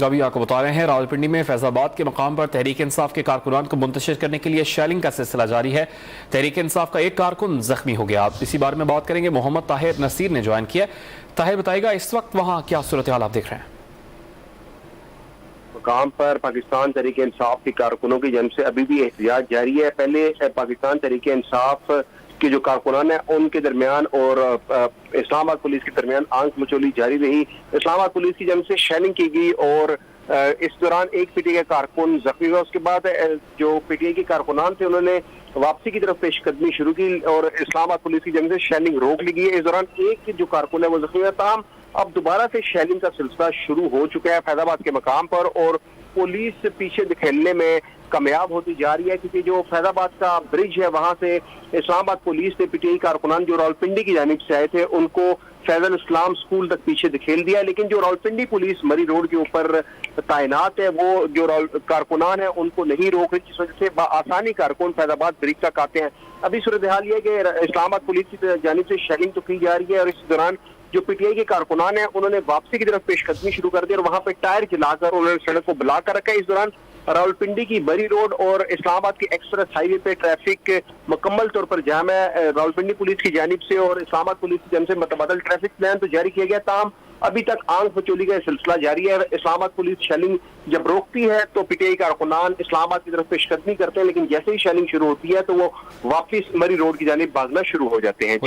ابھی آپ کو بتا رہے ہیں راولپنڈی میں فیض آباد کے مقام پر تحریک انصاف کے کارکنان کو منتشر کرنے کے لیے شیلنگ کا سلسلہ جاری ہے۔ تحریک انصاف کا ایک کارکن زخمی ہو گیا۔ اسی بارے میں بات کریں گے، محمد طاہر نصیر نے جوائن کیا۔ طاہر بتائے گا اس وقت وہاں کیا صورتحال آپ دیکھ رہے ہیں؟ مقام پر پاکستان تحریک انصاف کے کارکنوں کی جانب سے ابھی بھی احتجاج جاری ہے۔ پہلے پاکستان تحریک انصاف کے جو کارکنان ہیں ان کے درمیان اور اسلام آباد پولیس کے درمیان آنکھ مچولی جاری رہی۔ اسلام آباد پولیس کی جانب سے شیلنگ کی گئی اور اس دوران ایک پی ٹی آئی کا کارکن زخمی ہوا۔ اس کے بعد جو پی ٹی آئی کے کارکنان تھے انہوں نے واپسی کی طرف پیش قدمی شروع کی اور اسلام آباد پولیس کی جانب سے شیلنگ روک لی گئی ہے۔ اس دوران ایک جو کارکن ہے وہ زخمی ہوا، تاہم اب دوبارہ سے شیلنگ کا سلسلہ شروع ہو چکا ہے فیض آباد کے مقام پر، اور پولیس پیچھے دکھیلنے میں کامیاب ہوتی جا رہی ہے، کیونکہ جو فیض آباد کا برج ہے وہاں سے اسلام آباد پولیس نے پی ٹی آئی کارکنان جو راولپنڈی کی جانب سے آئے تھے ان کو فیض الاسلام اسکول تک پیچھے دکھیل دیا، لیکن جو راولپنڈی پولیس مری روڈ کے اوپر تعینات ہے وہ جو کارکنان ہیں ان کو نہیں روک رہی، جس وجہ سے بآسانی کارکن فیض آباد برج تک آتے ہیں۔ ابھی صورتحال یہ ہے کہ اسلام آباد پولیس کی جانب سے شیلنگ تو کی جا رہی ہے اور اس دوران جو پی ٹی آئی کے کارکنان ہیں انہوں نے واپسی کی طرف پیش قدمی شروع کر دی اور وہاں پہ ٹائر جلا کر انہوں نے سڑک کو بلاک کر رکھا ہے۔ اس دوران راولپنڈی کی بری روڈ اور اسلام آباد کی ایکسپریس ہائی وے پہ ٹریفک مکمل طور پر جام ہے۔ راولپنڈی پولیس کی جانب سے اور اسلام آباد پولیس کی جانب سے متبادل ٹریفک پلان تو جاری کیا گیا، تاہم ابھی تک آنکھ مچولی کا سلسلہ جاری ہے۔ اسلام آباد پولیس شیلنگ جب روکتی ہے تو پی ٹی آئی کارکنان اسلام آباد کی طرف پیش قدمی کرتے ہیں، لیکن جیسے ہی شیلنگ شروع ہوتی ہے تو وہ واپس مری روڈ کی جانب بھاگنا شروع ہو جاتے ہیں۔